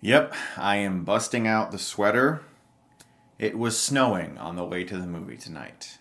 Yep, I am busting out the sweater. It was snowing on the way to the movie tonight.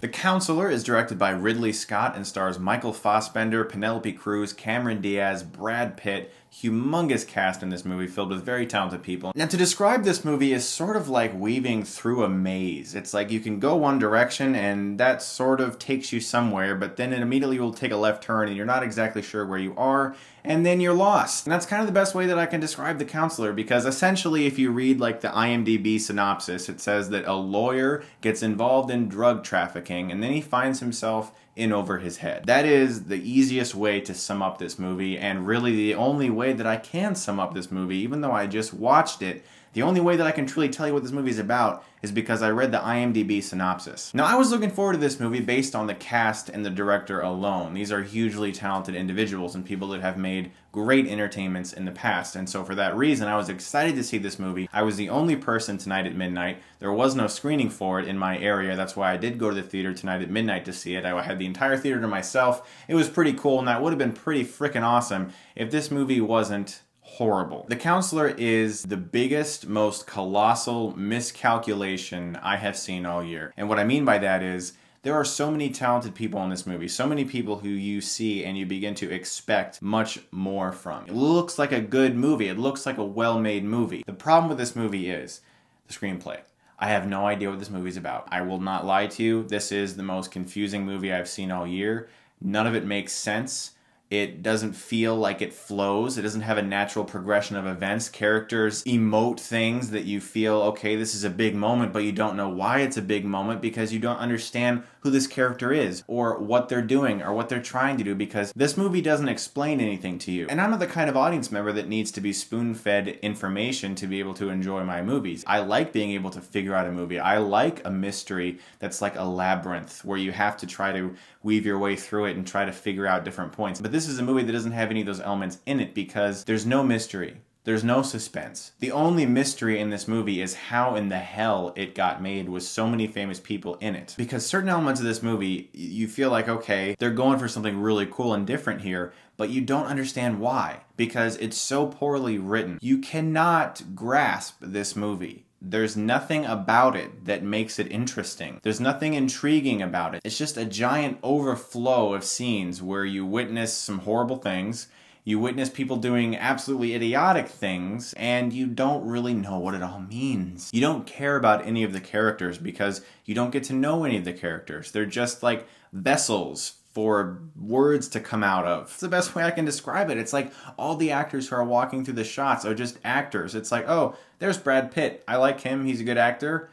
The Counselor is directed by Ridley Scott and stars Michael Fassbender, Penelope Cruz, Cameron Diaz, Brad Pitt. Humongous cast in this movie filled with very talented people. Now, to describe this movie is sort of like weaving through a maze. It's like you can go one direction and that sort of takes you somewhere, but then it immediately will take a left turn and you're not exactly sure where you are, and then you're lost. And that's kind of the best way that I can describe The Counselor, because essentially if you read like the IMDb synopsis, it says that a lawyer gets involved in drug trafficking and then he finds himself in over his head. That is the easiest way to sum up this movie, and really the only way that I can sum up this movie, even though I just watched it. The only way that I can truly tell you what this movie is about is because I read the IMDb synopsis. Now, I was looking forward to this movie based on the cast and the director alone. These are hugely talented individuals and people that have made great entertainments in the past, and so for that reason, I was excited to see this movie. I was the only person tonight at midnight. There was no screening for it in my area. That's why I did go to the theater tonight at midnight to see it. I had the entire theater to myself. It was pretty cool, and that would have been pretty freaking awesome if this movie wasn't horrible. The Counselor is the biggest, most colossal miscalculation I have seen all year. And what I mean by that is, there are so many talented people in this movie, so many people who you see and you begin to expect much more from. It looks like a good movie. It looks like a well-made movie. The problem with this movie is the screenplay. I have no idea what this movie's about. I will not lie to you. This is the most confusing movie I've seen all year. None of it makes sense. It doesn't feel like it flows. It doesn't have a natural progression of events. Characters emote things that you feel, okay, this is a big moment, but you don't know why it's a big moment because you don't understand who this character is or what they're doing or what they're trying to do, because this movie doesn't explain anything to you. And I'm not the kind of audience member that needs to be spoon-fed information to be able to enjoy my movies. I like being able to figure out a movie. I like a mystery that's like a labyrinth where you have to try to weave your way through it and try to figure out different points. But this is a movie that doesn't have any of those elements in it because there's no mystery. There's no suspense. The only mystery in this movie is how in the hell it got made with so many famous people in it. Because certain elements of this movie, you feel like, okay, they're going for something really cool and different here, but you don't understand why, because it's so poorly written. You cannot grasp this movie. There's nothing about it that makes it interesting. There's nothing intriguing about it. It's just a giant overflow of scenes where you witness some horrible things, you witness people doing absolutely idiotic things, and you don't really know what it all means. You don't care about any of the characters because you don't get to know any of the characters. They're just like vessels for words to come out of. It's the best way I can describe it. It's like all the actors who are walking through the shots are just actors. It's like, oh, there's Brad Pitt. I like him. He's a good actor.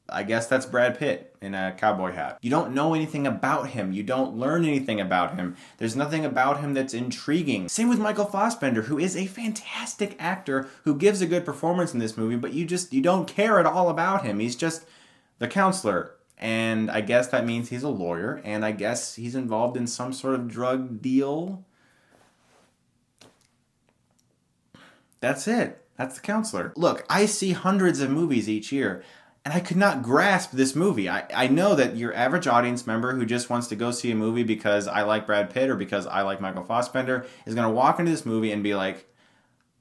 I guess that's Brad Pitt in a cowboy hat. You don't know anything about him. You don't learn anything about him. There's nothing about him that's intriguing. Same with Michael Fassbender, who is a fantastic actor who gives a good performance in this movie, but you don't care at all about him. He's just the counselor. And I guess that means he's a lawyer, and I guess he's involved in some sort of drug deal. That's it. That's The Counselor. Look, I see hundreds of movies each year, and I could not grasp this movie. I know that your average audience member who just wants to go see a movie because I like Brad Pitt or because I like Michael Fassbender is going to walk into this movie and be like,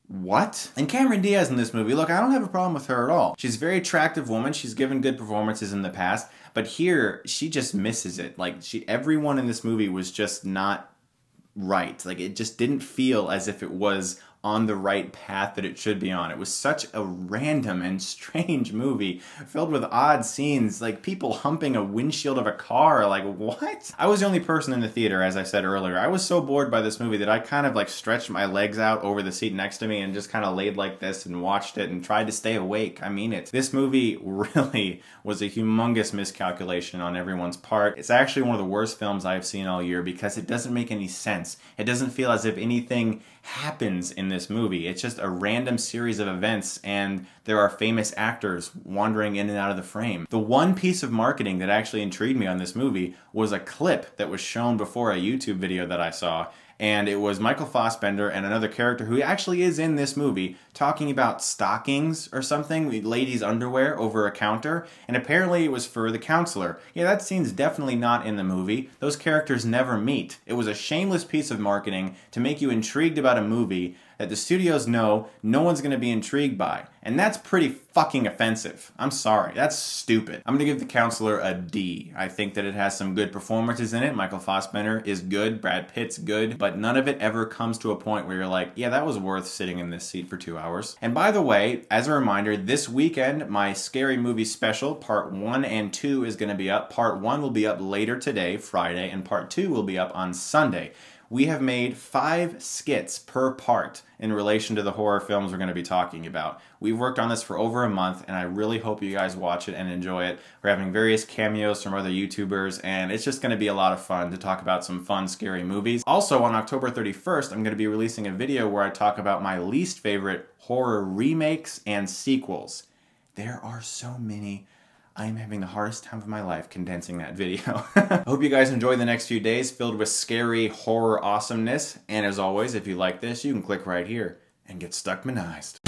what? And Cameron Diaz in this movie, look, I don't have a problem with her at all. She's a very attractive woman. She's given good performances in the past. But here, she just misses it. Like, everyone in this movie was just not right. Like, it just didn't feel as if it was on the right path that it should be on. It was such a random and strange movie filled with odd scenes, like people humping a windshield of a car. Like, what? I was the only person in the theater, as I said earlier. I was so bored by this movie that I kind of like stretched my legs out over the seat next to me and just kind of laid like this and watched it and tried to stay awake. I mean it. This movie really was a humongous miscalculation on everyone's part. It's actually one of the worst films I've seen all year because it doesn't make any sense. It doesn't feel as if anything happens in this movie. It's just a random series of events, and there are famous actors wandering in and out of the frame. The one piece of marketing that actually intrigued me on this movie was a clip that was shown before a YouTube video that I saw, And it was Michael Fassbender and another character who actually is in this movie talking about stockings or something, ladies' underwear over a counter, and apparently it was for the counselor. Yeah, that scene's definitely not in the movie. Those characters never meet. It was a shameless piece of marketing to make you intrigued about a movie that the studios know no one's going to be intrigued by. And that's pretty fucking offensive. I'm sorry. That's stupid. I'm going to give The Counselor a D. I think that it has some good performances in it. Michael Fassbender is good. Brad Pitt's good. But none of it ever comes to a point where you're like, yeah, that was worth sitting in this seat for 2 hours. And by the way, as a reminder, this weekend, my Scary Movie special, part 1 and 2 is going to be up. Part 1 will be up later today, Friday, and part 2 will be up on Sunday. We have made 5 skits per part in relation to the horror films we're going to be talking about. We've worked on this for over a month, and I really hope you guys watch it and enjoy it. We're having various cameos from other YouTubers, and it's just going to be a lot of fun to talk about some fun, scary movies. Also, on October 31st, I'm going to be releasing a video where I talk about my least favorite horror remakes and sequels. There are so many. I am having the hardest time of my life condensing that video. I hope you guys enjoy the next few days filled with scary horror awesomeness. And as always, if you like this, you can click right here and get Stuckmanized.